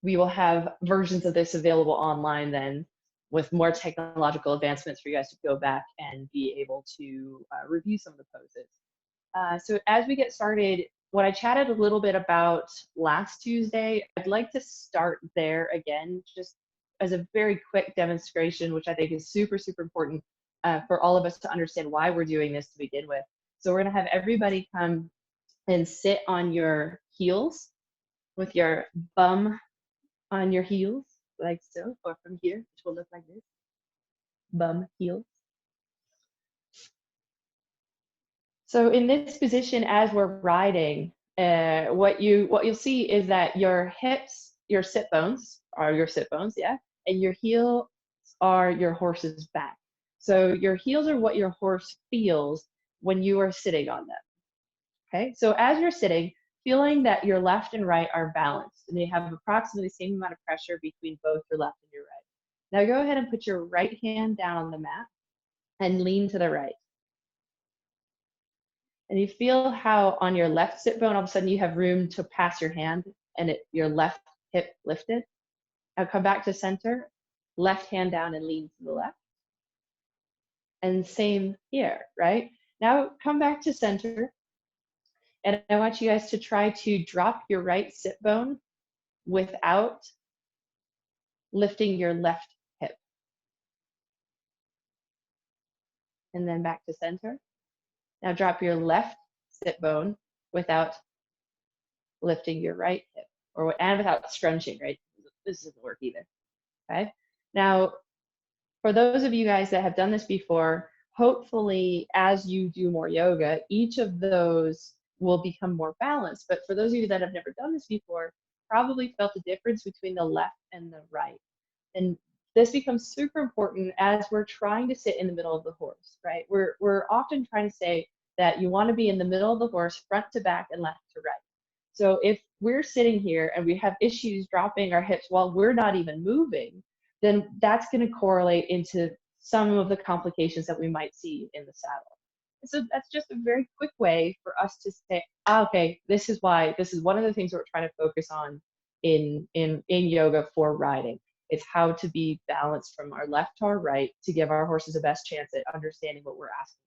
we will have versions of this available online then with more technological advancements for you guys to go back and be able to review some of the poses. So as we get started, what I chatted a little bit about last Tuesday, I'd like to start there again, just as a very quick demonstration, which I think is super, super important for all of us to understand why we're doing this to begin with. So we're gonna have everybody come and sit on your heels with your bum on your heels, like so, or from here, which will look like this, bum heels. So in this position, as we're riding, what you'll see is that your hips, your sit bones are your sit bones, yeah, and your heels are your horse's back. So your heels are what your horse feels when you are sitting on them. Okay, so as you're sitting, feeling that your left and right are balanced and they have approximately the same amount of pressure between both your left and your right. Now go ahead and put your right hand down on the mat and lean to the right. And you feel how on your left sit bone, all of a sudden you have room to pass your hand and your left hip lifted. Now come back to center, left hand down and lean to the left. And same here, right? Now come back to center. And I want you guys to try to drop your right sit bone without lifting your left hip. And then back to center. Now drop your left sit bone without lifting your right hip, and without scrunching, right? This doesn't work either, okay? Now, for those of you guys that have done this before, hopefully as you do more yoga, each of those will become more balanced. But for those of you that have never done this before, probably felt the difference between the left and the right. And this becomes super important as we're trying to sit in the middle of the horse, right? We're often trying to say that you want to be in the middle of the horse, front to back and left to right. So if we're sitting here and we have issues dropping our hips while we're not even moving, then that's going to correlate into some of the complications that we might see in the saddle. So that's just a very quick way for us to say, okay, this is one of the things we're trying to focus on in yoga for riding. It's how to be balanced from our left to our right to give our horses the best chance at understanding what we're asking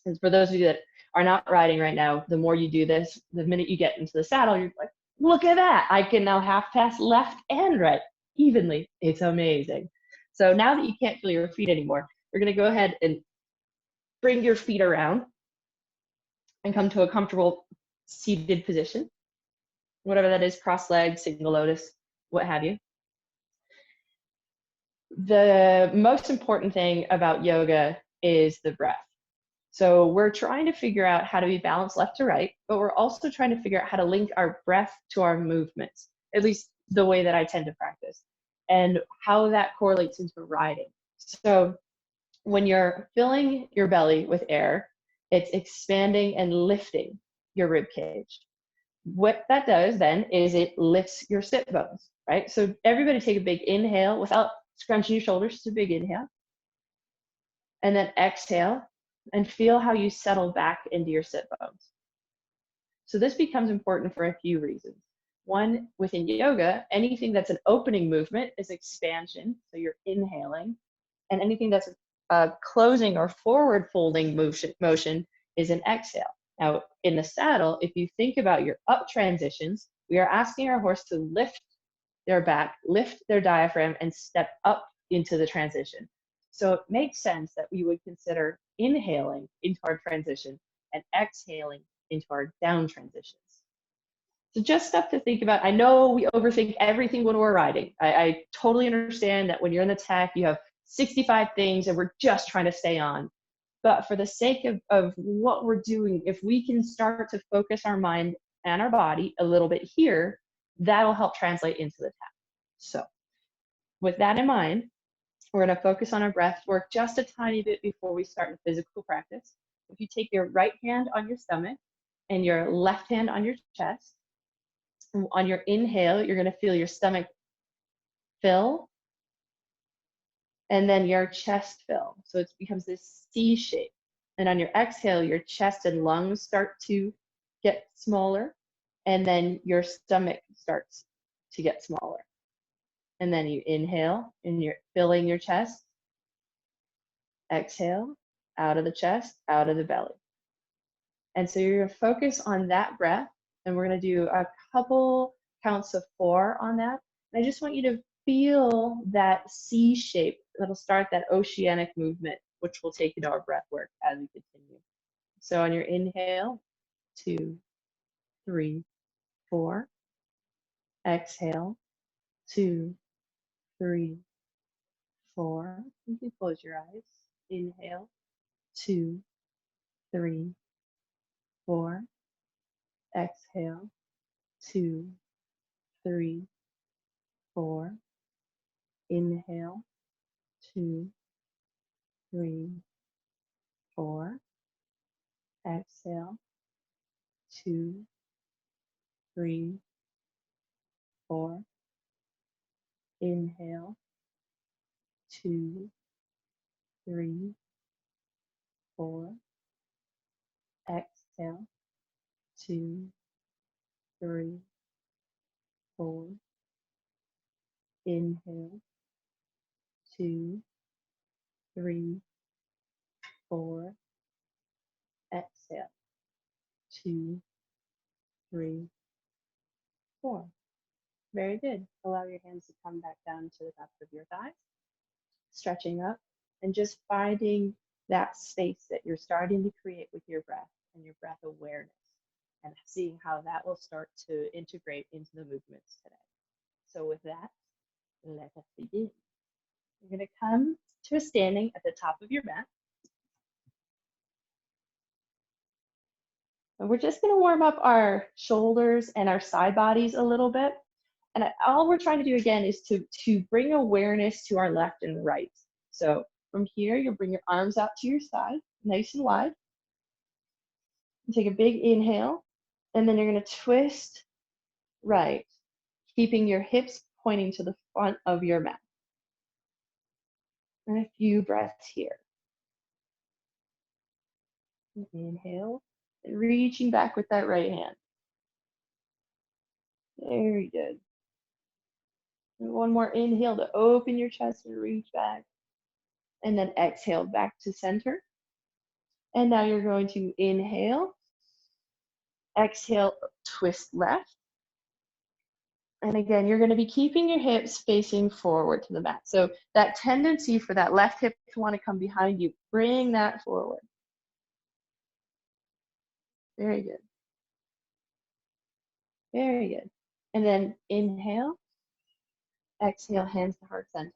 them. And for those of you that are not riding right now, the more you do this, the minute you get into the saddle, you're like, look at that. I can now half pass left and right evenly. It's amazing. So now that you can't feel your feet anymore, we're going to go ahead and bring your feet around and come to a comfortable seated position, whatever that is, cross-legged, single lotus, what have you. The most important thing about yoga is the breath. So we're trying to figure out how to be balanced left to right, but we're also trying to figure out how to link our breath to our movements, at least the way that I tend to practice, and how that correlates into riding. So when you're filling your belly with air, it's expanding and lifting your rib cage. What that does then is it lifts your sit bones, right? So everybody take a big inhale without scrunching your shoulders, just a big inhale. And then exhale and feel how you settle back into your sit bones. So this becomes important for a few reasons. One, within yoga, anything that's an opening movement is expansion, so you're inhaling, and anything that's a closing or forward folding motion is an exhale. Now, in the saddle, if you think about your up transitions, we are asking our horse to lift their back, lift their diaphragm, and step up into the transition. So it makes sense that we would consider inhaling into our transition and exhaling into our down transitions. So just stuff to think about. I know we overthink everything when we're riding. I totally understand that when you're in the tech, you have 65 things and we're just trying to stay on. But for the sake of what we're doing, if we can start to focus our mind and our body a little bit here, that'll help translate into the tech. So with that in mind, we're going to focus on our breath work just a tiny bit before we start the physical practice. If you take your right hand on your stomach and your left hand on your chest, on your inhale, you're going to feel your stomach fill and then your chest fill. So it becomes this C shape. And on your exhale, your chest and lungs start to get smaller and then your stomach starts to get smaller. And then you inhale and you're filling your chest. Exhale, out of the chest, out of the belly. And so you're going to focus on that breath, and we're going to do a couple counts of 4 on that. And I just want you to feel that C shape that'll start that oceanic movement, which will take you to our breath work as we continue. So on your inhale, 2, 3, 4. Exhale, 2, 3, 4. You can close your eyes. Inhale, 2, 3, 4. Exhale, 2, 3, 4. Inhale, 2, 3, 4. Exhale, 2, 3, 4. Inhale, 2, 3, 4. Exhale, 2, 3, 4. Inhale, 2, 3, 4. Exhale, 2, 3, 4. Very good. Allow your hands to come back down to the top of your thighs, stretching up, and just finding that space that you're starting to create with your breath and your breath awareness, and seeing how that will start to integrate into the movements today. So with that, let us begin. You're going to come to a standing at the top of your mat. And we're just going to warm up our shoulders and our side bodies a little bit. And all we're trying to do again is to bring awareness to our left and right. So from here, you'll bring your arms out to your side, nice and wide. And take a big inhale, and then you're going to twist right, keeping your hips pointing to the front of your mat. And a few breaths here. Inhale, and reaching back with that right hand. Very good. And one more inhale to open your chest and reach back. And then exhale back to center. And now you're going to inhale, exhale, twist left. And again, you're going to be keeping your hips facing forward to the mat. So that tendency for that left hip to want to come behind you, bring that forward. Very good. Very good. And then inhale, exhale, hands to heart center.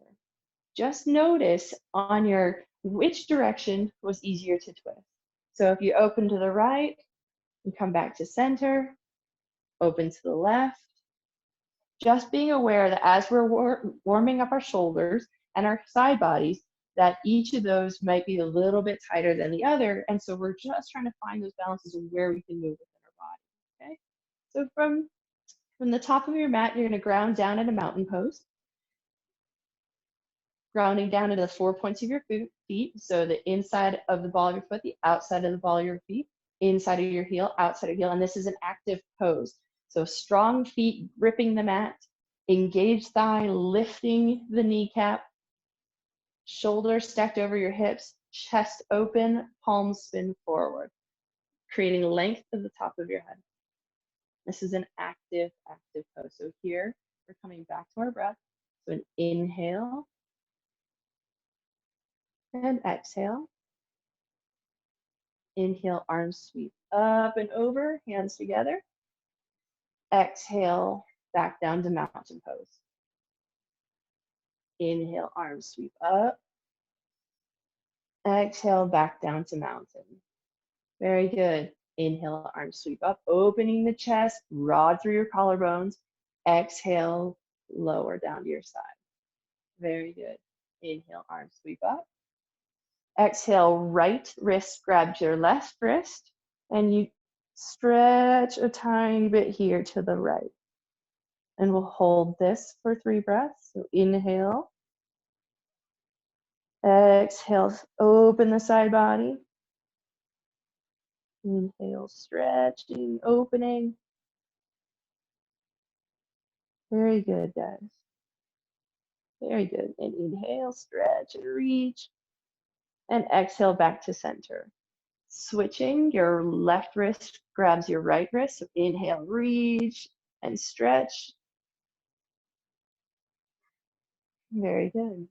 Just notice on your which direction was easier to twist. So if you open to the right and come back to center, open to the left. Just being aware that as we're warming up our shoulders and our side bodies, that each of those might be a little bit tighter than the other. And so we're just trying to find those balances of where we can move within our body. Okay. So from the top of your mat, you're going to ground down at a mountain pose. Grounding down into the 4 points of your feet. So the inside of the ball of your foot, the outside of the ball of your feet, inside of your heel, outside of your heel. And this is an active pose. So strong feet gripping the mat, engaged thigh, lifting the kneecap, shoulders stacked over your hips, chest open, palms spin forward, creating length at the top of your head. This is an active pose. So here, we're coming back to our breath. So an inhale and exhale. Inhale, arms sweep up and over, hands together. Exhale, back down to mountain pose. Inhale, arms sweep up. Exhale, back down to mountain. Very good. Inhale, arms sweep up, opening the chest, rod through your collarbones. Exhale, lower down to your side. Very good. Inhale, arms sweep up. Exhale, right wrist grabs your left wrist, and you stretch a tiny bit here to the right. And we'll hold this for 3 breaths. So inhale. Exhale, open the side body. Inhale, stretching, opening. Very good, guys. Very good. And inhale, stretch and reach. And exhale back to center. Switching, your left wrist grabs your right wrist. So inhale, reach and stretch. Very good.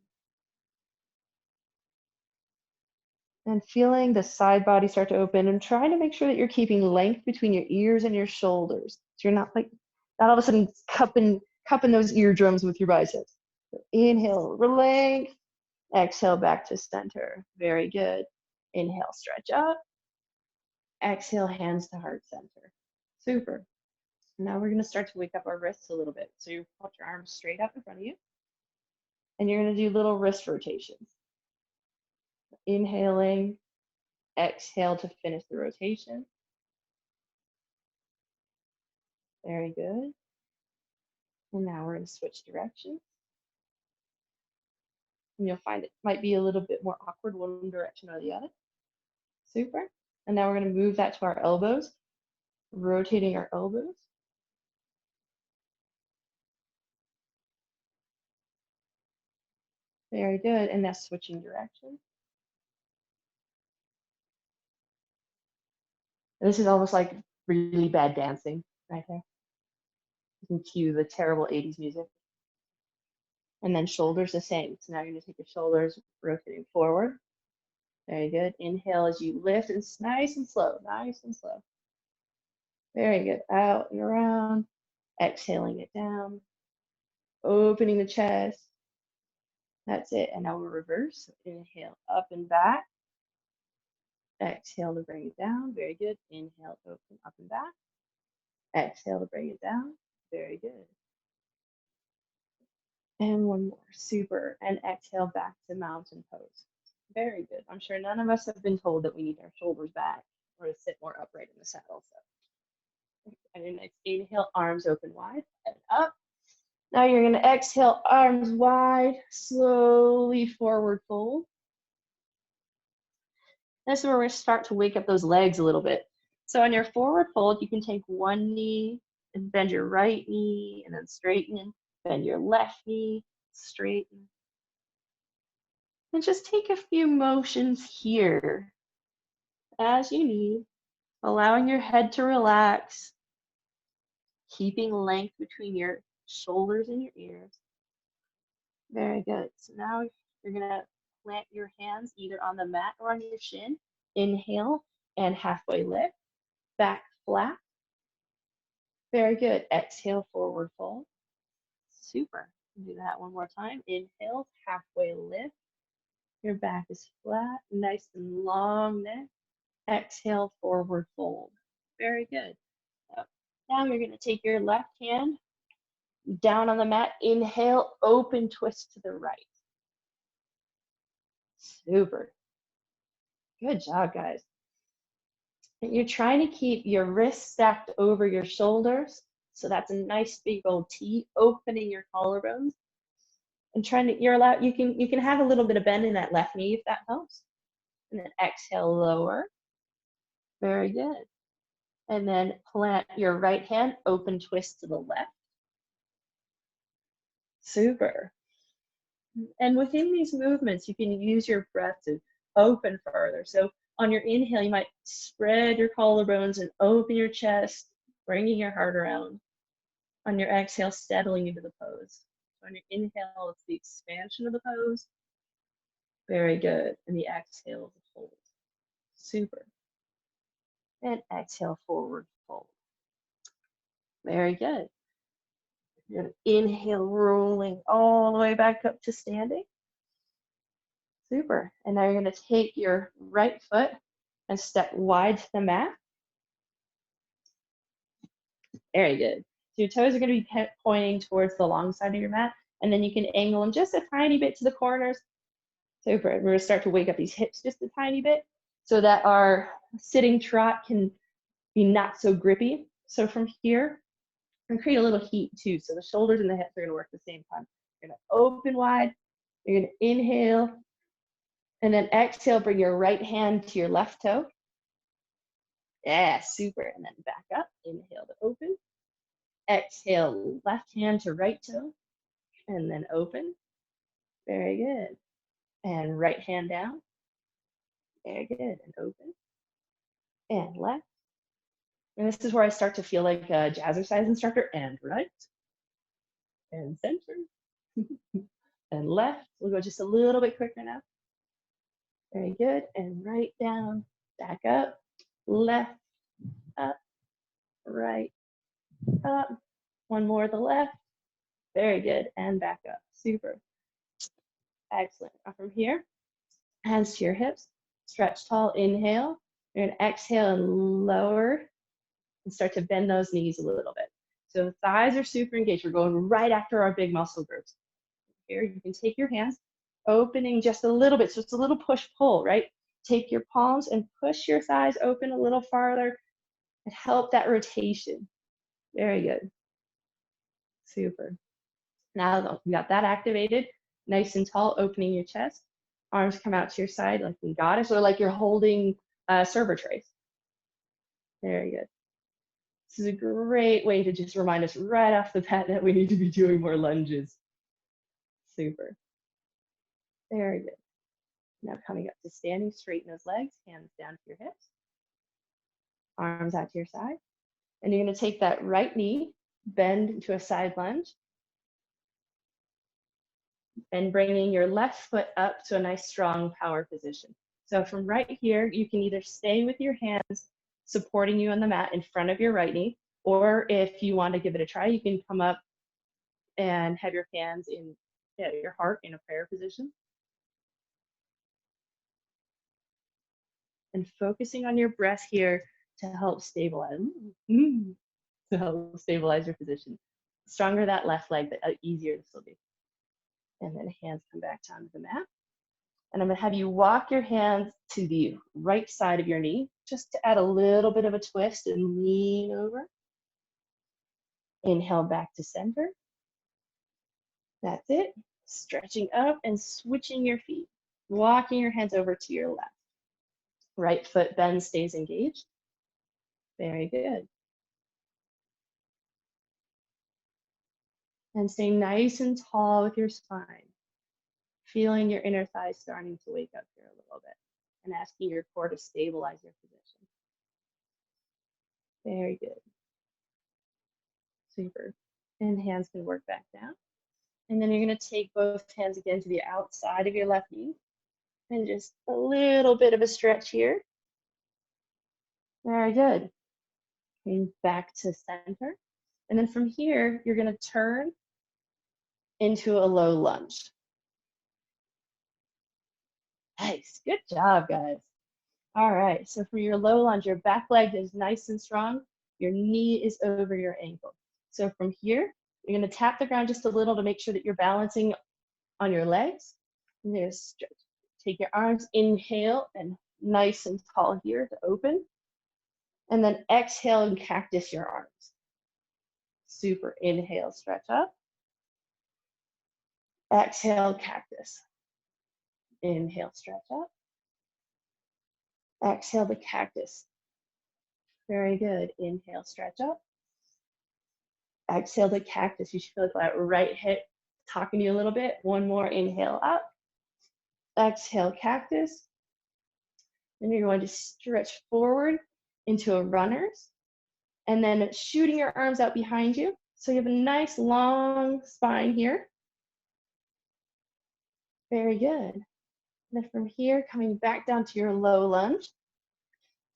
And feeling the side body start to open and trying to make sure that you're keeping length between your ears and your shoulders. So you're not all of a sudden cupping those eardrums with your biceps. So inhale, length. Exhale back to center. Very good. Inhale, stretch up. Exhale, hands to heart center. Super. Now we're going to start to wake up our wrists a little bit. So you put your arms straight out in front of you. And you're going to do little wrist rotations. Inhaling, exhale to finish the rotation. Very good. And now we're going to switch directions. And you'll find it might be a little bit more awkward one direction or the other. Super. And now we're going to move that to our elbows, rotating our elbows. Very good. And now switching directions. And this is almost like really bad dancing right there. You can cue the terrible 80s music. And then shoulders the same. So now you're going to take your shoulders, rotating forward. Very good. Inhale as you lift, and it's nice and slow, nice and slow. Very good. Out and around. Exhaling it down. Opening the chest. That's it. And now we'll reverse. Inhale up and back. Exhale to bring it down. Very good. Inhale, open up and back. Exhale to bring it down. Very good. And one more. Super. And exhale back to mountain pose. Very good. I'm sure none of us have been told that we need our shoulders back or to sit more upright in the saddle. So, and your next inhale, arms open wide and up. Now you're going to exhale, arms wide, slowly forward fold. This is where we're going to start to wake up those legs a little bit. So on your forward fold, you can take one knee and bend your right knee and then straighten. Bend your left knee, straighten. And just take a few motions here as you need, allowing your head to relax, keeping length between your shoulders and your ears. Very good. So now you're going to plant your hands either on the mat or on your shin. Inhale and halfway lift, back flat. Very good. Exhale, forward fold. Super. Do that one more time. Inhale, halfway lift. Your back is flat, nice and long neck. Exhale, forward fold. Very good. So now you're going to take your left hand down on the mat. Inhale, open twist to the right. Super. Good job, guys. And you're trying to keep your wrists stacked over your shoulders. So that's a nice big old T, opening your collarbones. And trying to, you can have a little bit of bend in that left knee if that helps. And then exhale, lower. Very good. And then plant your right hand, open twist to the left. Super. And within these movements, you can use your breath to open further. So on your inhale, you might spread your collarbones and open your chest, bringing your heart around. On your exhale, settling into the pose. So on your inhale, it's the expansion of the pose. Very good. And the exhale is the fold. Super. And exhale, forward fold. Very good. You're going to inhale, rolling all the way back up to standing. Super. And now you're going to take your right foot and step wide to the mat. Very good. So your toes are going to be pointing towards the long side of your mat, and then you can angle them just a tiny bit to the corners. Super. We're going to start to wake up these hips just a tiny bit so that our sitting trot can be not so grippy. So from here, and create a little heat too. So the shoulders and the hips are going to work at the same time. You're going to open wide. You're going to inhale. And then exhale, bring your right hand to your left toe. Yeah, super. And then back up. Inhale to open. exhale, left hand to right toe, and then open. Very good. And right hand down. Very good. And open. And left. And this is where I start to feel like a jazzercise instructor. And right. And center. And left. We'll go just a little bit quicker now. Very good. And right down. Back up. Left. Up. Right. Up. One more to the left. Very good. And back up. Super. Excellent. Now from here, hands to your hips. Stretch tall. Inhale. You're going to exhale and lower and start to bend those knees a little bit. So the thighs are super engaged. We're going right after our big muscle groups. Here, you can take your hands, opening just a little bit. So it's a little push-pull, right? Take your palms and push your thighs open a little farther and help that rotation. Very good. Super. Now you got that activated, nice and tall, opening your chest. Arms come out to your side like a goddess or like you're holding server trays. Very good. This is a great way to just remind us right off the bat that we need to be doing more lunges. Super. Very good. Now coming up to standing, straighten those legs, hands down to your hips, arms out to your side. And you're going to take that right knee, bend into a side lunge, and bringing your left foot up to a nice strong power position. So from right here, you can either stay with your hands supporting you on the mat in front of your right knee, or if you want to give it a try, you can come up and have your hands in your heart in a prayer position. And focusing on your breath here to help stabilize, to help stabilize your position. The stronger that left leg, the easier this will be. And then hands come back down to the mat. And I'm going to have you walk your hands to the right side of your knee, just to add a little bit of a twist and lean over. Inhale back to center. That's it. Stretching up and switching your feet. Walking your hands over to your left. Right foot bends, stays engaged. Very good. And stay nice and tall with your spine. Feeling your inner thighs starting to wake up here a little bit. And asking your core to stabilize your position. Very good. Super. And hands can work back down. And then you're going to take both hands again to the outside of your left knee. And just a little bit of a stretch here. Very good. And back to center. And then from here, you're going to turn into a low lunge. Nice. Good job, guys. All right. So for your low lunge, your back leg is nice and strong. Your knee is over your ankle. So from here, you're going to tap the ground just a little to make sure that you're balancing on your legs. And there's stretch. Take your arms, inhale, and nice and tall here to open. And then exhale and cactus your arms. Super. Inhale, stretch up. Exhale, cactus. Inhale, stretch up. Exhale the cactus. Very good. Inhale, stretch up. Exhale the cactus. You should feel like that right hip talking to you a little bit. One more. Inhale up. Exhale, cactus. Then you're going to stretch forward into a runner's. And then shooting your arms out behind you. So you have a nice long spine here. Very good. And then from here, coming back down to your low lunge,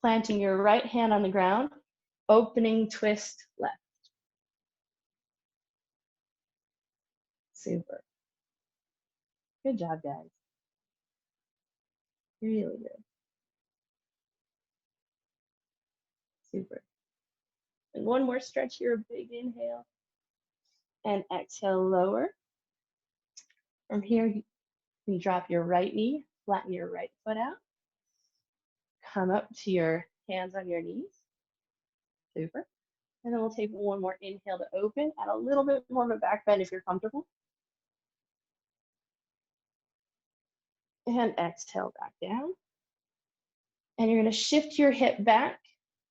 planting your right hand on the ground, opening twist left. Super. Good job, guys. Really good. Super. And one more stretch here, a big inhale. And exhale, lower. From here, you can drop your right knee, flatten your right foot out. Come up to your hands on your knees. Super. And then we'll take one more inhale to open. Add a little bit more of a back bend if you're comfortable. And exhale back down. And you're going to shift your hip back,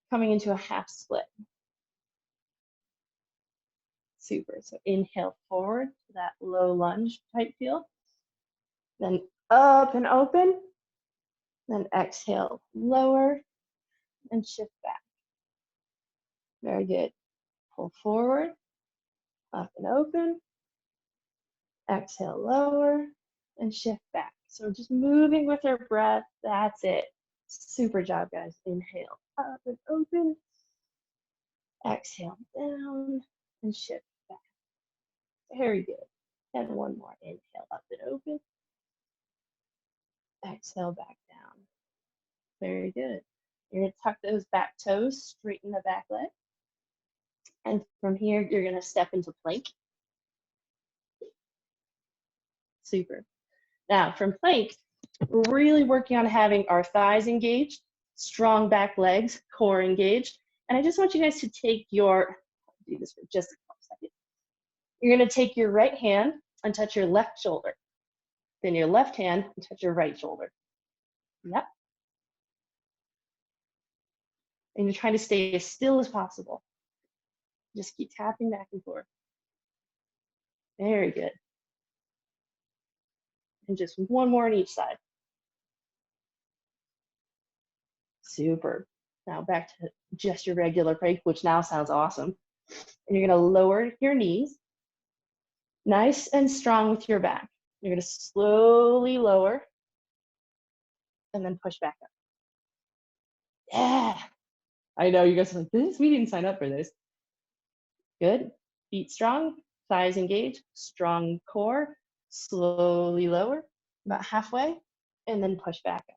coming into a half split. Super. So inhale forward to that low lunge type feel. Then up and open. Then exhale, lower and shift back. Very good. Pull forward, up and open. Exhale, lower and shift back. So just moving with your breath. That's it. Super job, guys. Inhale, up and open. Exhale, down and shift back. Very good. And one more. Inhale, up and open. Exhale, back down. Very good. You're going to tuck those back toes, straighten the back leg. And from here, you're going to step into plank. Super. Now, from plank, we're really working on having our thighs engaged, strong back legs, core engaged. And I just want you guys to take your, do this for just a couple seconds. You're going to take your right hand and touch your left shoulder. Then your left hand and touch your right shoulder. Yep. And you're trying to stay as still as possible. Just keep tapping back and forth. Very good. And just one more on each side. Super. Now back to just your regular plank, which now sounds awesome. And you're going to lower your knees, nice and strong with your back. You're going to slowly lower and then push back up. Yeah. I know you guys are like, we didn't sign up for this. Good. Feet strong, thighs engaged, strong core, slowly lower, about halfway, and then push back up.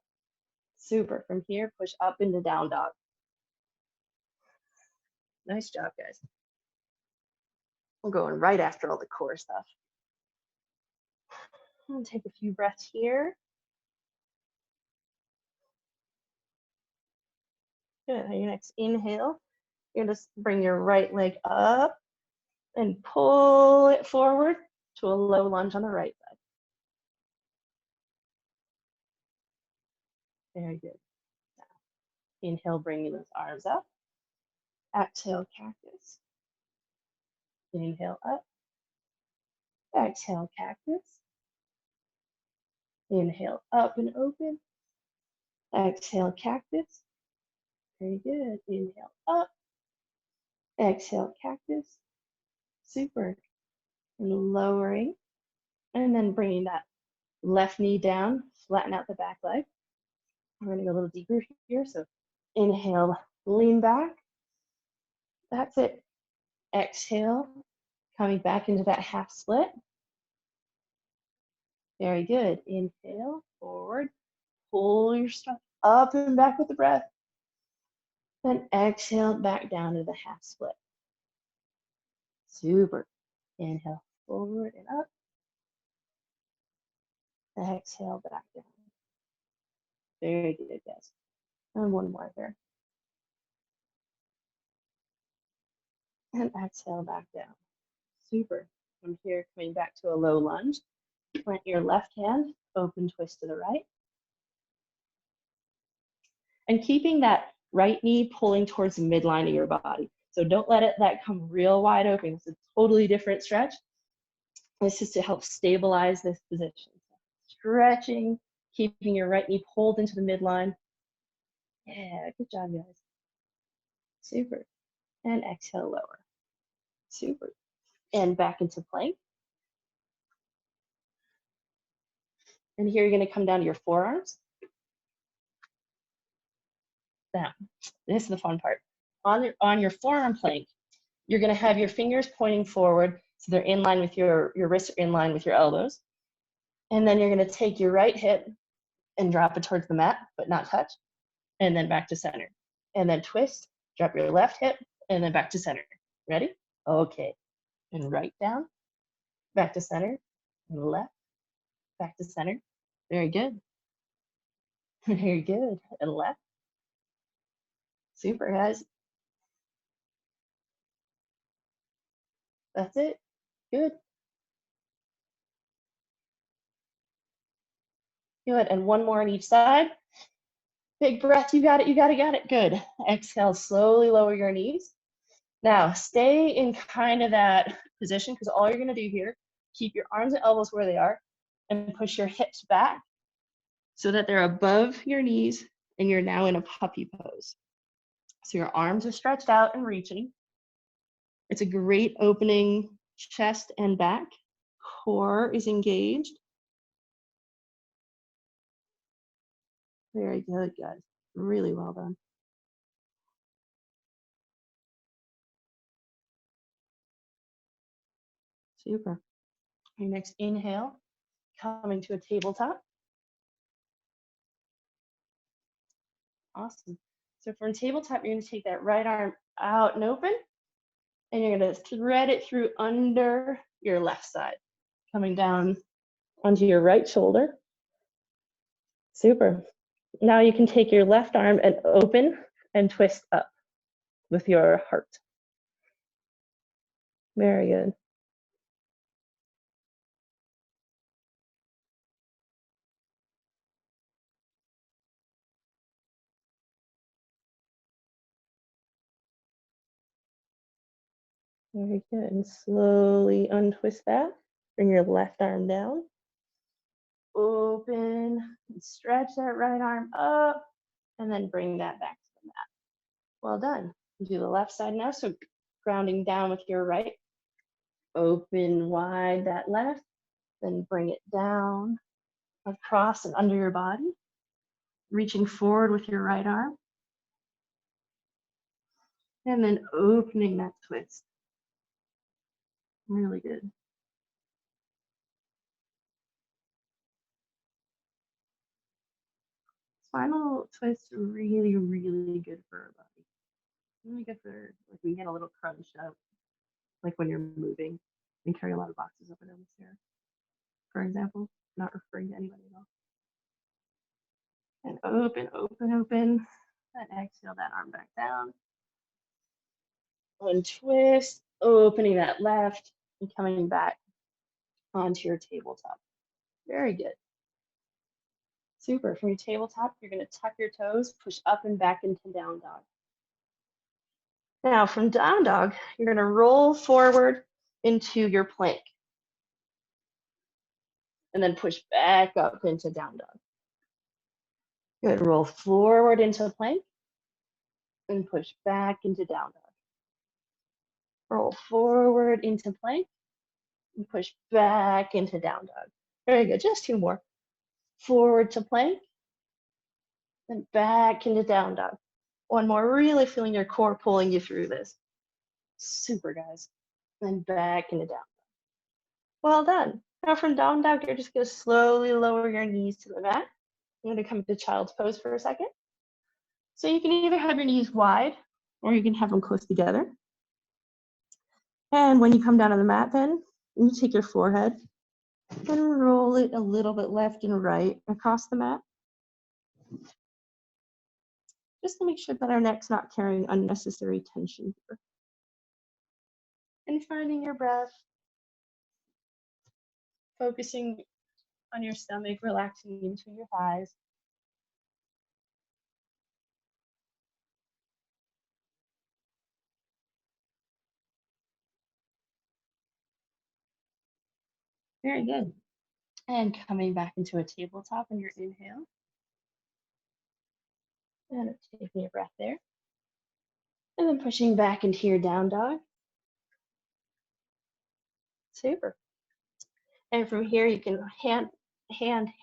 Super. From here, push up into down dog. Nice job, guys. We're going right after all the core stuff. I'll take a few breaths here. Good. On your next inhale, you're going to bring your right leg up and pull it forward to a low lunge on the right side. Very good. Now, inhale, bringing those arms up. Exhale, cactus. Inhale up. Exhale, cactus. Inhale up and open. Exhale, cactus. Very good. Inhale up. Exhale, cactus. Super. And lowering. And then bringing that left knee down, flatten out the back leg. We're going to go a little deeper here. So inhale, lean back. That's it. Exhale, coming back into that half split. Very good. Inhale, forward. Pull your stuff up and back with the breath. Then exhale back down to the half split. Super. Inhale, forward and up. Exhale back down. Very good, guys. And one more here. And exhale back down. Super. From here, coming back to a low lunge. Plant your left hand, open twist to the right. And keeping that right knee pulling towards the midline of your body. So don't let that come real wide open. It's a totally different stretch. This is to help stabilize this position. Stretching, keeping your right knee pulled into the midline. Yeah, good job, guys. Super. And exhale, lower. Super. And back into plank. And here you're going to come down to your forearms. Now, this is the fun part. On your forearm plank, you're going to have your fingers pointing forward, so they're in line with your wrists are in line with your elbows. And then you're going to take your right hip and drop it towards the mat, but not touch. And then back to center. And then twist, drop your left hip, and then back to center. Ready? Okay. And right down, back to center, and left, back to center. Very good. Very good. And left. Super, guys. That's it. Good. Good. And one more on each side. Big breath. You got it. You got it. Got it. Good. Exhale. Slowly lower your knees. Now, stay in kind of that position, because all you're gonna do here, keep your arms and elbows where they are and push your hips back so that they're above your knees and you're now in a puppy pose. So your arms are stretched out and reaching. It's a great opening chest and back. Core is engaged. Very good, guys. Really well done. Super. Your next inhale, coming to a tabletop. Awesome. So for a tabletop, you're going to take that right arm out and open, and you're going to thread it through under your left side, coming down onto your right shoulder. Super. Now you can take your left arm and open and twist up with your heart. Very good. Very good. And slowly untwist that. Bring your left arm down. Open and stretch that right arm up, and then bring that back to the mat. Well done. Do the left side now. So grounding down with your right. Open wide that left, then bring it down across and under your body. Reaching forward with your right arm. And then opening that twist. Really good. Final twists are really, really good for our body. Really good for, like, we get a little crunched up, like when you're moving and carry a lot of boxes up and down the stairs, for example. Not referring to anybody at all. And open, open, open. And exhale that arm back down. Untwist, opening that left and coming back onto your tabletop. Very good. Super. From your tabletop, you're going to tuck your toes, push up and back into down dog. Now from down dog, you're going to roll forward into your plank. And then push back up into down dog. Good. Roll forward into plank and push back into down dog. Roll forward into plank and push back into down dog. Very good. Just two more. Forward to plank, then back into down dog. One more. Really feeling your core pulling you through this. Super, guys. Then back into down dog. Well done. Now from down dog, you're just going to slowly lower your knees to the mat. I'm going to come to child's pose for a second. So you can either have your knees wide or you can have them close together. And when you come down on the mat, then you take your forehead and roll it a little bit left and right across the mat. Just to make sure that our neck's not carrying unnecessary tension here. And finding your breath, focusing on your stomach, relaxing in between your thighs. Very good. And coming back into a tabletop on your inhale. And taking a breath there. And then pushing back into your down dog. Super. And from here, you can hand,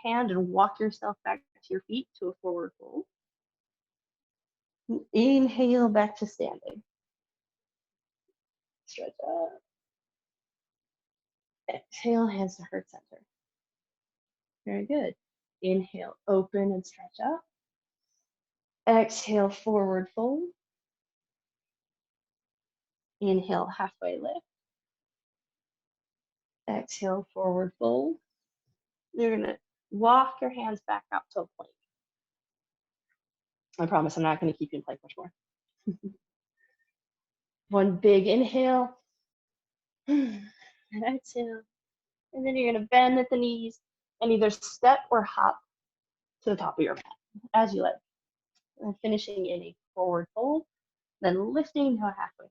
and walk yourself back to your feet to a forward fold. Inhale back to standing. Stretch up. Exhale, hands to heart center. Very good. Inhale, open and stretch up. Exhale, forward fold. Inhale, halfway lift. Exhale, forward fold. You're going to walk your hands back up to a plank. I promise I'm not going to keep you in plank much more. One big inhale. And exhale. And then you're going to bend at the knees and either step or hop to the top of your mat as you like. And finishing in a forward fold, then lifting to a halfway.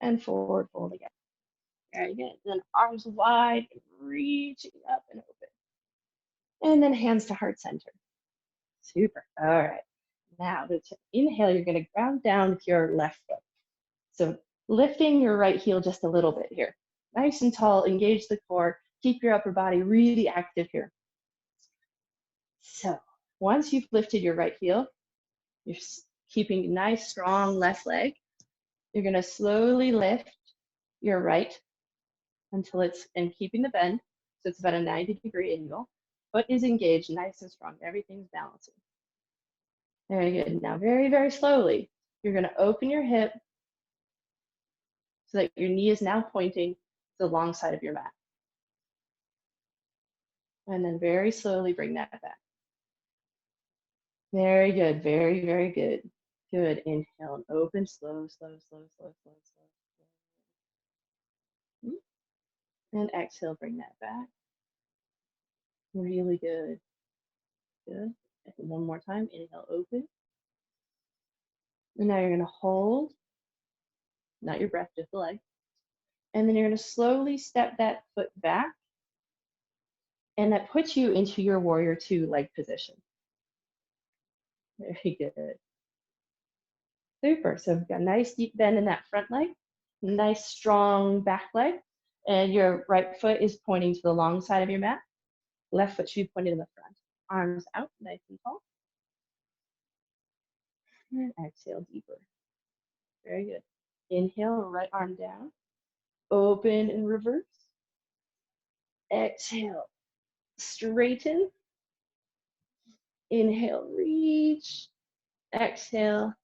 And forward fold again. Very good. Then arms wide, reaching up and open. And then hands to heart center. Super. All right. Now, to inhale, you're going to ground down with your left foot. So lifting your right heel just a little bit here. Nice and tall, engage the core, keep your upper body really active here. So once you've lifted your right heel, you're keeping a nice, strong left leg. You're going to slowly lift your right until it's, and keeping the bend, so it's about a 90-degree angle. Foot is engaged, nice and strong. Everything's balancing. Very good. Now, very, very slowly, you're going to open your hip so that your knee is now pointing to the long side of your mat. And then very slowly bring that back. Very good. Very, very good. Good. Inhale and open. Slow, slow, slow, slow, slow, slow. And exhale, bring that back. Really good. Good. And one more time. Inhale, open. And now you're going to hold, not your breath, just the leg. And then you're going to slowly step that foot back. And that puts you into your warrior two leg position. Very good. Super. So we've got a nice deep bend in that front leg, nice strong back leg, and your right foot is pointing to the long side of your mat. Left foot should be pointed in the front. Arms out, nice and tall. And exhale deeper. Very good. Inhale, right arm down. Open and reverse. Exhale, straighten. Inhale, reach. Exhale,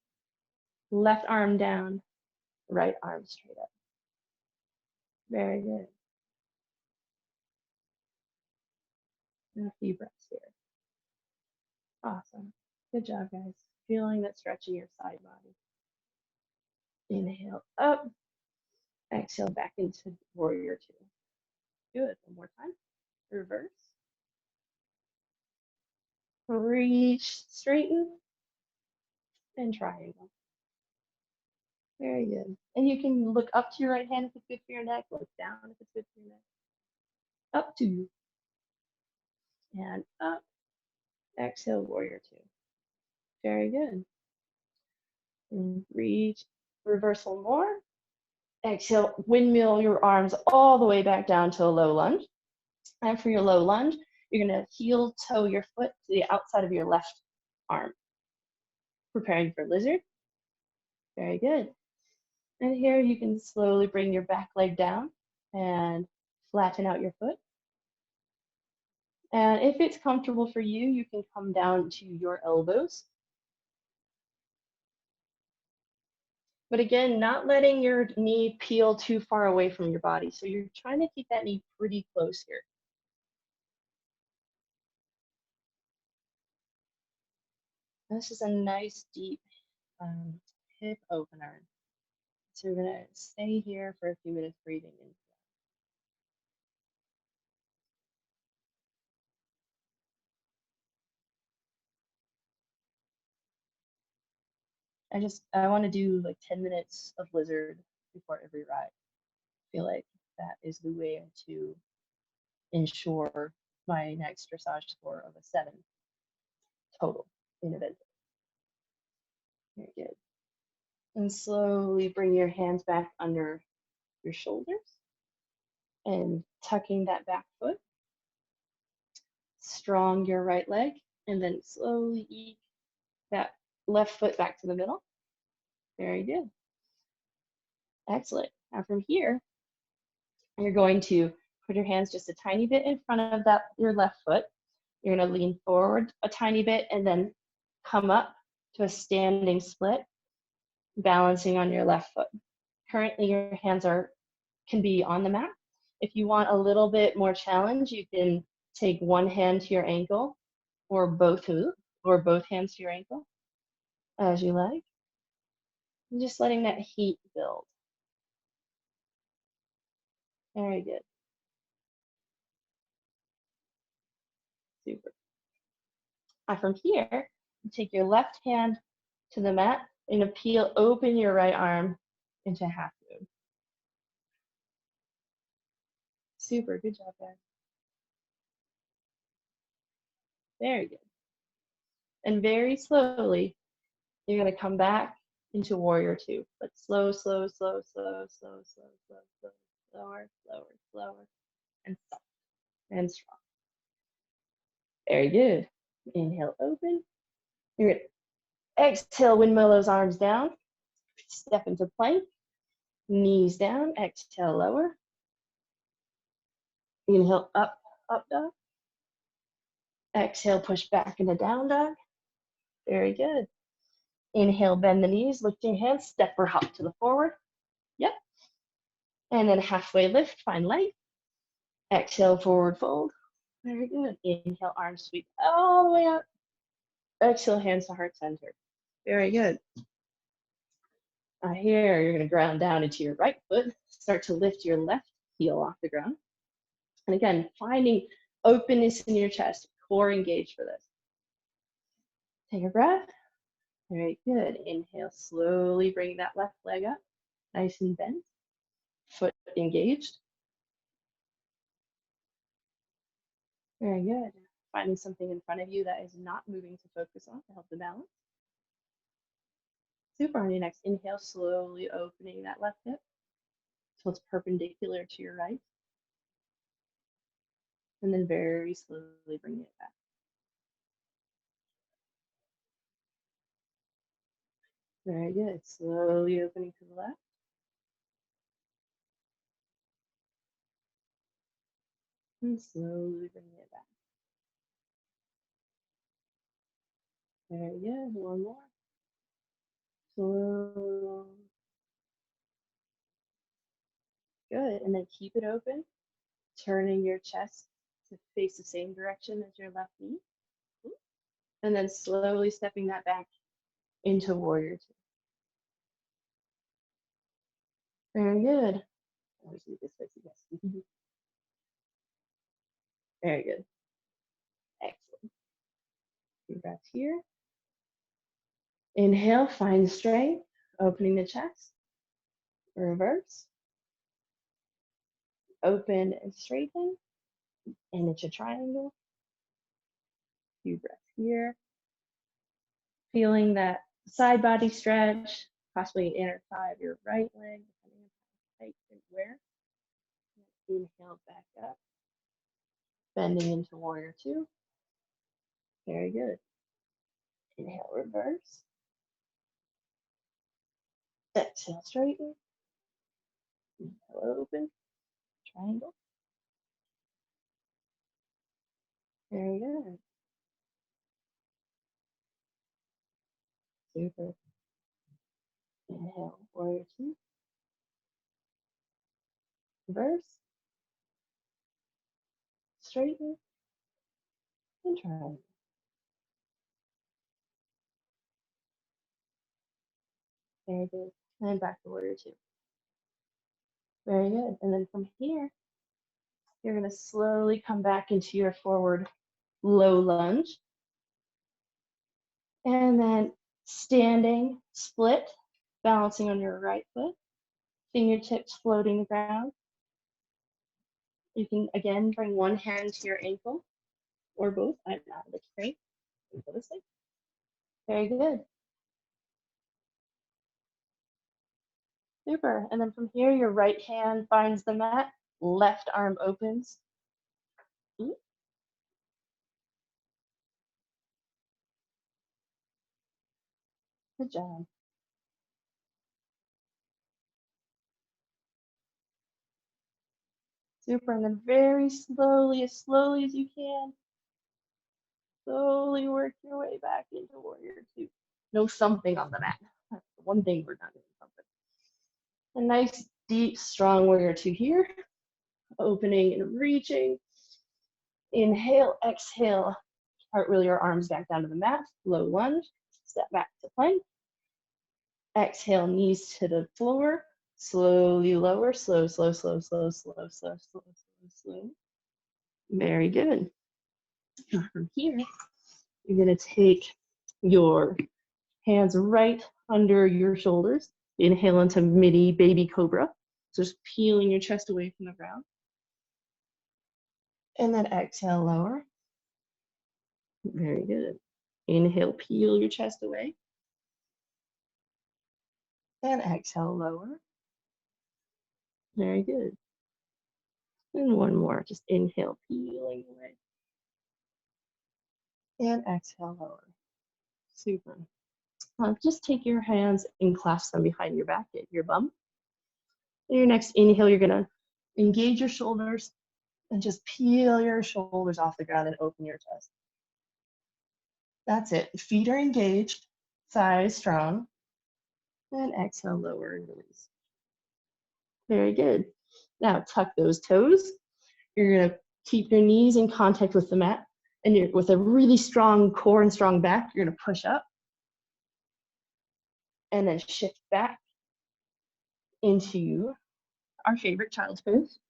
left arm down, right arm straight up. Very good. And a few breaths here. Awesome. Good job, guys. Feeling that stretch in your side body. Inhale up. Exhale back into warrior two. Good. One more time. Reverse. Reach, straighten, and triangle. Very good. And you can look up to your right hand if it's good for your neck. Look down if it's good for your neck. Up to you. And up. Exhale, warrior two. Very good. And reach, reversal more. Exhale, windmill your arms all the way back down to a low lunge. And for your low lunge, you're going to heel toe your foot to the outside of your left arm. Preparing for lizard. Very good. And here you can slowly bring your back leg down and flatten out your foot. And if it's comfortable for you, you can come down to your elbows. But again, not letting your knee peel too far away from your body. So you're trying to keep that knee pretty close here. This is a nice deep hip opener. So we're gonna stay here for a few minutes breathing in. I want to do like 10 minutes of lizard before every ride. I feel like that is the way to ensure my next dressage score of a 7 total in event. Very good. And slowly bring your hands back under your shoulders and tucking that back foot. Strong your right leg, and then slowly eke that left foot back to the middle. Very good. Excellent. Now from here, you're going to put your hands just a tiny bit in front of your left foot. You're going to lean forward a tiny bit and then come up to a standing split, balancing on your left foot. Currently, your hands can be on the mat. If you want a little bit more challenge, you can take one hand to your ankle or both hands to your ankle as you like. And just letting that heat build. Very good. Super. From here, you take your left hand to the mat and open your right arm into half moon. Super, good job, guys. Very good. And very slowly, you're gonna come back into warrior two, but slow, slow, slow, slow, slow, slow, slow, slow, slower, slower, slower, and soft and strong. Very good. Inhale, open. You're gonna exhale, windmill those arms down. Step into plank. Knees down. Exhale, lower. Inhale, up, up dog. Exhale, push back into down dog. Very good. Inhale, bend the knees, lift your hands, step or hop to the forward. Yep. And then halfway lift, find light. Exhale, forward fold. Very good. Inhale, arms sweep all the way up. Exhale, hands to heart center. Very good. Here, you're going to ground down into your right foot. Start to lift your left heel off the ground. And again, finding openness in your chest, core engaged for this. Take a breath. Very good. Inhale, slowly bring that left leg up, nice and bent. Foot engaged. Very good. Finding something in front of you that is not moving to focus on to help the balance. Super. On your next inhale, slowly opening that left hip so it's perpendicular to your right. And then very slowly bringing it back. Very good. Slowly opening to the left. And slowly bringing it back. Very good. One more. Slow. Good. And then keep it open. Turning your chest to face the same direction as your left knee. And then slowly stepping that back into warrior two. Very good. Let's do this way, yes. Very good. Excellent. Deep breath here. Inhale, find strength, opening the chest. Reverse. Open and straighten. And it's a triangle. Few breaths here. Feeling that side body stretch, possibly an inner thigh of your right leg, depending on how tight and where. Inhale back up. Bending into warrior two. Very good. Inhale, reverse. Exhale, straighten. Inhale, open. Triangle. Very good. Super. Inhale, warrior two. Reverse. Straighten. And triangle. Very good. And back to warrior two. Very good. And then from here, you're going to slowly come back into your forward low lunge. And then standing split, balancing on your right foot, fingertips floating the ground. You can again bring one hand to your ankle or both. I don't know, looks great. Go this way. Very good. Super. And then from here, your right hand finds the mat, left arm opens. Good job. Super. And then very slowly as you can, slowly work your way back into warrior two. No something on the mat. That's the one thing we're not doing something. A nice, deep, strong warrior two here. Opening and reaching. Inhale, exhale. Cartwheel your arms back down to the mat. Low lunge. Step back to plank. Exhale, knees to the floor. Slowly lower. Slow, slow, slow, slow, slow, slow, slow, slow, slow. Very good. Now from here, you're going to take your hands right under your shoulders. Inhale into mini baby cobra. So just peeling your chest away from the ground. And then exhale, lower. Very good. Inhale, peel your chest away. And exhale, lower. Very good. And one more. Just inhale, peeling away. And exhale, lower. Super. Just take your hands and clasp them behind your back at your bum. And your next inhale, you're going to engage your shoulders and just peel your shoulders off the ground and open your chest. That's it. Feet are engaged, thighs strong. And exhale, lower and release. Very good. Now tuck those toes. You're going to keep your knees in contact with the mat. And you're with a really strong core and strong back, you're going to push up. And then shift back into our favorite child's pose.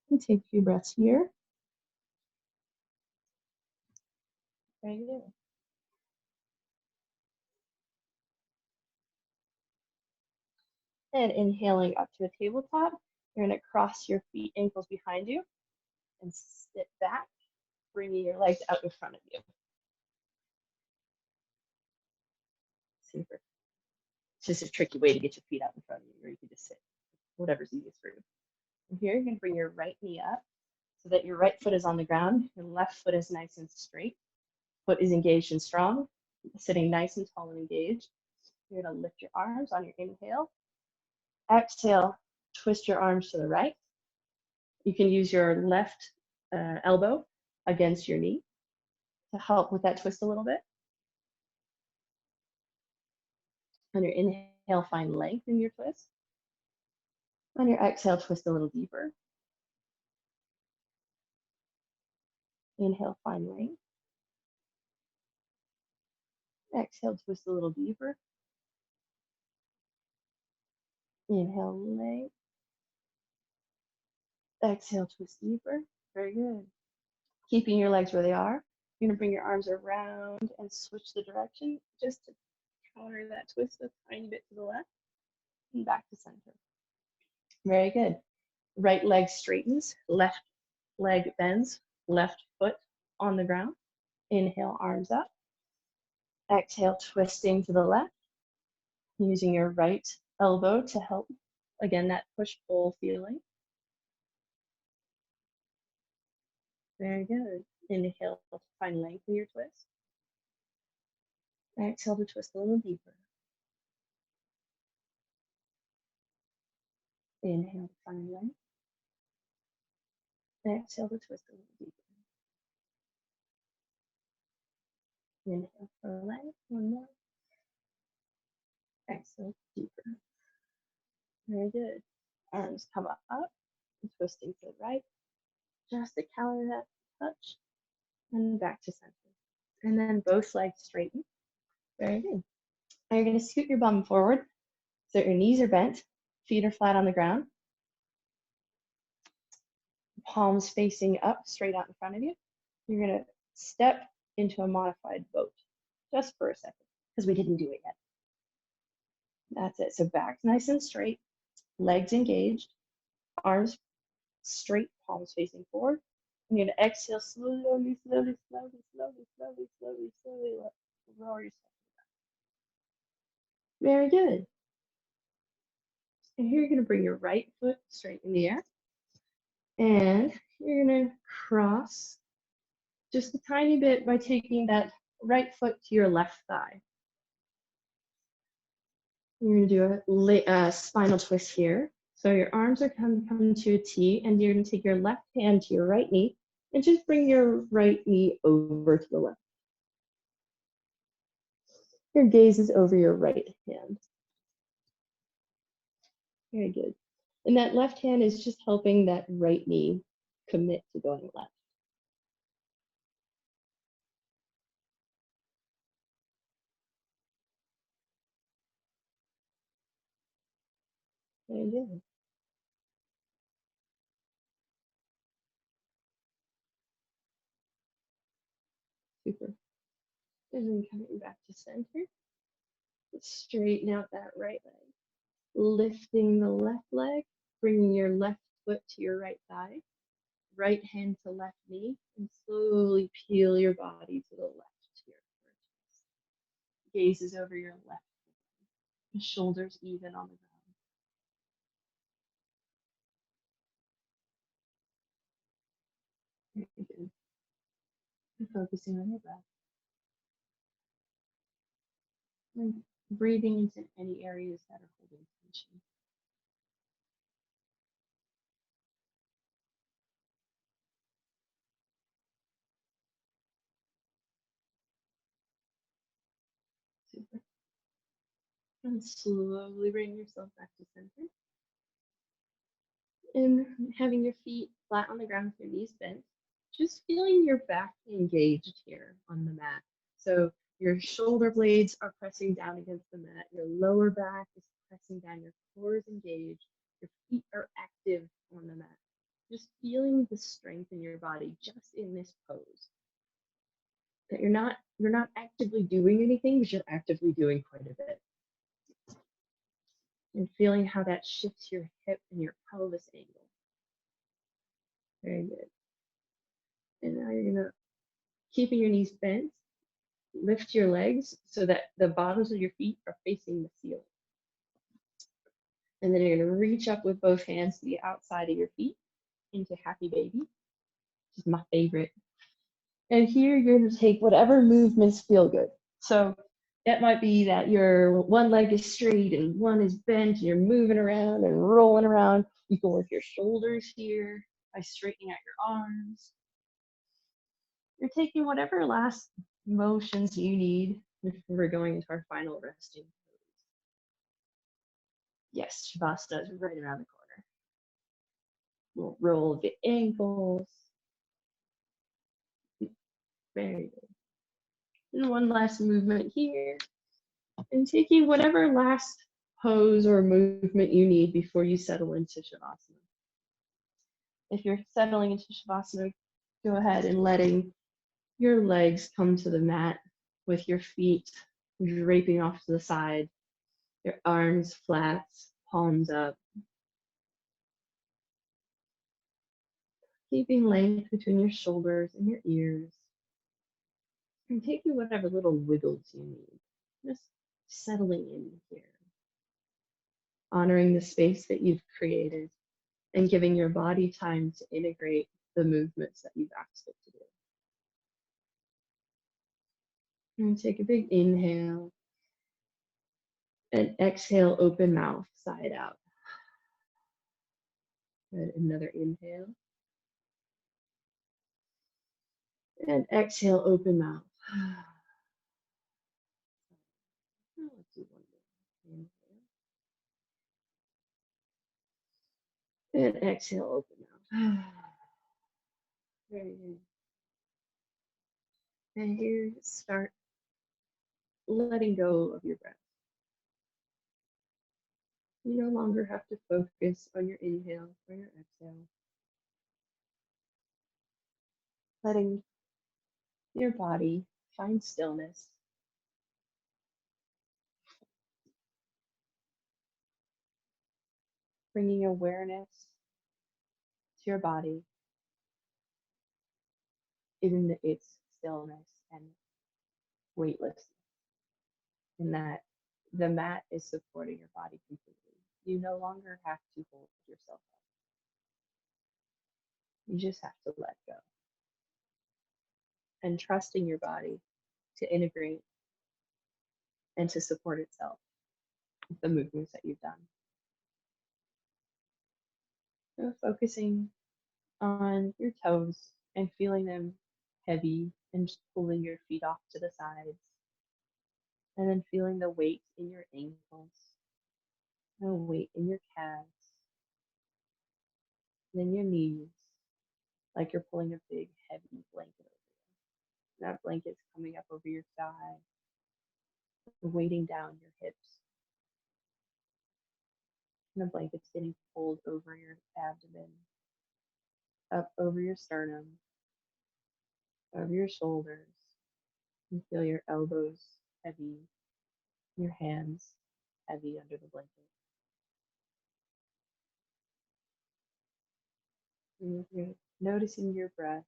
And take a few breaths here. Very good. And inhaling up to a tabletop, you're going to cross your feet, ankles behind you, and sit back, bringing your legs out in front of you. Super. It's just a tricky way to get your feet out in front of you, or you can just sit, whatever's easiest for you. From here, you're going to bring your right knee up so that your right foot is on the ground, your left foot is nice and straight, foot is engaged and strong, sitting nice and tall and engaged. You're going to lift your arms on your inhale. Exhale, twist your arms to the right. You can use your left elbow against your knee to help with that twist a little bit. On your inhale, find length in your twist. On your exhale, twist a little deeper. Inhale, find length. Exhale, twist a little deeper. Inhale, length. Exhale, twist deeper. Very good. Keeping your legs where they are. You're going to bring your arms around and switch the direction just to counter that twist a tiny bit to the left and back to center. Very good. Right leg straightens, left leg bends, left foot on the ground. Inhale, arms up. Exhale, twisting to the left, using your right elbow to help, again, that push-pull feeling. Very good. Inhale to find length in your twist. Exhale to twist a little deeper. Inhale to find length. Exhale to twist a little deeper. Inhale for length, one more. Exhale deeper. Very good. Arms come up, and twisting to the right, just to counter that touch, and back to center. And then both legs straighten. Very good. Now you're going to scoot your bum forward so your knees are bent, feet are flat on the ground, palms facing up, straight out in front of you. You're going to step into a modified boat just for a second because we didn't do it yet. That's it. So back nice and straight, legs engaged, arms straight, palms facing forward. And you're going to exhale slowly, slowly, slowly, slowly, slowly, slowly, slowly, lower yourself. Very good. And here you're going to bring your right foot straight in the air. And you're going to cross just a tiny bit by taking that right foot to your left thigh. You're going to do a spinal twist here. So your arms are coming to a T, and you're going to take your left hand to your right knee and just bring your right knee over to the left. Your gaze is over your right hand. Very good. And that left hand is just helping that right knee commit to going left. Very good. Super. And then coming back to center. Straighten out that right leg. Lifting the left leg, bringing your left foot to your right thigh, right hand to left knee, and slowly peel your body to the left to your chest. Gazes over your left, shoulders even on the ground. Very good. And focusing on your breath. And breathing into any areas that are holding tension. Super. And slowly bring yourself back to center. And having your feet flat on the ground with your knees bent, just feeling your back engaged here on the mat. So your shoulder blades are pressing down against the mat, your lower back is pressing down, your core is engaged, your feet are active on the mat. Just feeling the strength in your body just in this pose. That you're not actively doing anything, but you're actively doing quite a bit. And feeling how that shifts your hip and your pelvis angle. Very good. And now you're gonna, keeping your knees bent, lift your legs so that the bottoms of your feet are facing the ceiling. And then you're gonna reach up with both hands to the outside of your feet into happy baby, which is my favorite. And here you're gonna take whatever movements feel good. So that might be that your one leg is straight and one is bent, and you're moving around and rolling around. You can work your shoulders here by straightening out your arms. You're taking whatever last motions you need before we're going into our final resting pose. Yes, Shavasana is right around the corner. We'll roll the ankles. Very good. And one last movement here. And taking whatever last pose or movement you need before you settle into Shavasana. If you're settling into Shavasana, go ahead and letting your legs come to the mat with your feet draping off to the side, your arms flat, palms up. Keeping length between your shoulders and your ears. And taking whatever little wiggles you need. Just settling in here. Honoring the space that you've created and giving your body time to integrate the movements that you've asked it to do. And take a big inhale. And exhale, open mouth, side out. Good. Another inhale. And exhale, open mouth. Let's do one more. Inhale. And exhale, open mouth. Very good. And here, start letting go of your breath. You no longer have to focus on your inhale or your exhale. Letting your body find stillness. Bringing awareness to your body in its stillness and weightlessness. And that the mat is supporting your body completely. You no longer have to hold yourself up. You just have to let go. And trusting your body to integrate and to support itself with the movements that you've done. So focusing on your toes and feeling them heavy and just pulling your feet off to the sides. And then feeling the weight in your ankles, the weight in your calves, then your knees, like you're pulling a big heavy blanket over you. That blanket's coming up over your thigh, weighting down your hips. And the blanket's getting pulled over your abdomen, up over your sternum, over your shoulders. You feel your elbows heavy, your hands heavy under the blanket. And you're noticing your breath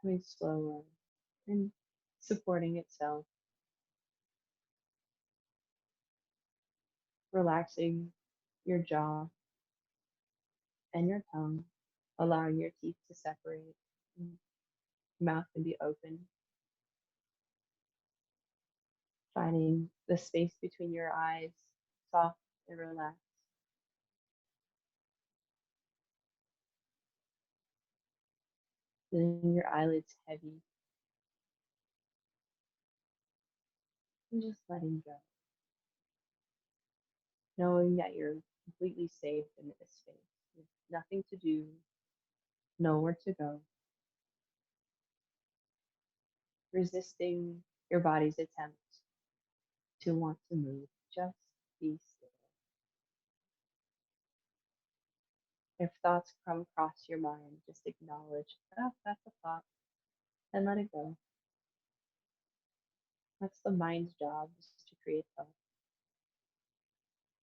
becoming slower and supporting itself, relaxing your jaw and your tongue, allowing your teeth to separate. And mouth can be open, finding the space between your eyes soft and relaxed. Feeling your eyelids heavy and just letting go. Knowing that you're completely safe in this space. There's nothing to do, nowhere to go. Resisting your body's attempt to want to move. Just be still. If thoughts come across your mind, just acknowledge, oh, that's a thought, and let it go. That's the mind's job, is to create thought.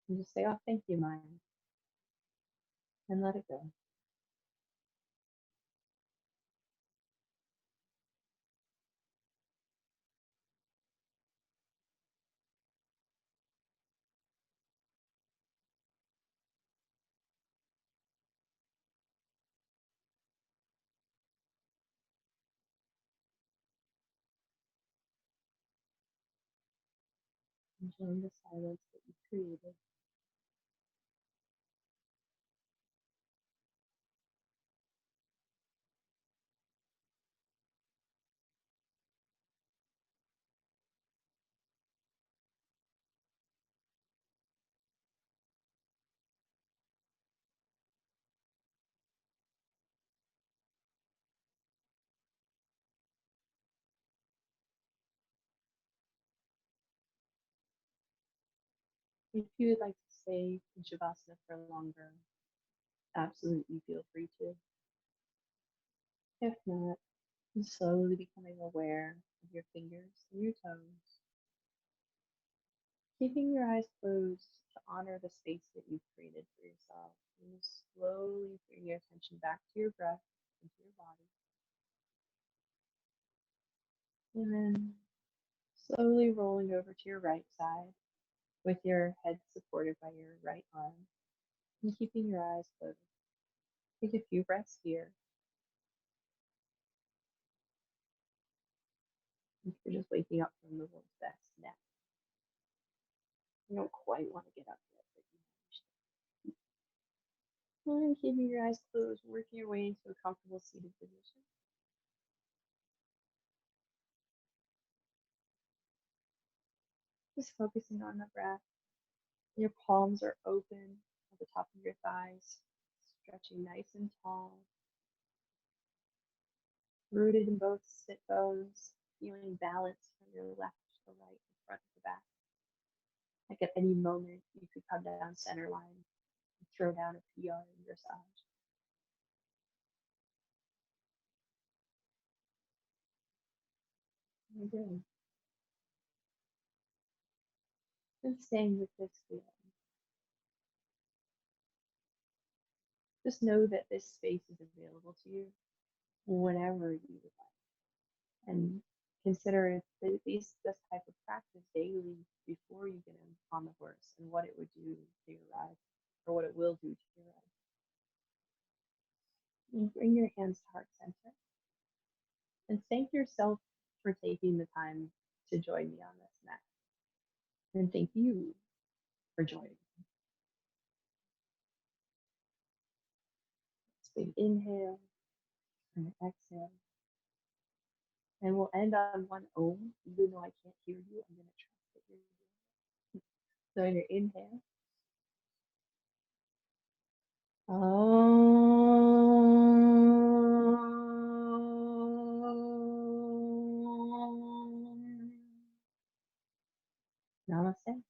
And just say, oh, thank you, mind, and let it go. Enjoying the silence that you created. If you would like to stay in Shavasana for longer, absolutely feel free to. If not, slowly becoming aware of your fingers and your toes, keeping your eyes closed to honor the space that you've created for yourself. And you slowly bring your attention back to your breath and to your body. And then slowly rolling over to your right side with your head supported by your right arm and keeping your eyes closed. Take a few breaths here. If you're just waking up from the world's best nap, you don't quite want to get up yet, but you managed. And keeping your eyes closed, working your way into a comfortable seated position. Just focusing on the breath. Your palms are open at the top of your thighs, stretching nice and tall, rooted in both sit bones, feeling balance from your left to the right, the front to the back. Like at any moment, you could come down center line and throw down a PR in your side. Good. And staying with this feeling. Just know that this space is available to you whenever you would like. And consider this type of practice daily before you get on the horse and what it would do to your ride, or what it will do to your ride. And bring your hands to heart center and thank yourself for taking the time to join me on this mat. And thank you for joining. Let's big inhale and exhale. And we'll end on one Om. Even though I can't hear you, I'm going to trust that you're doing it. So in your inhale, Namaste.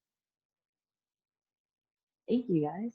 Thank you guys.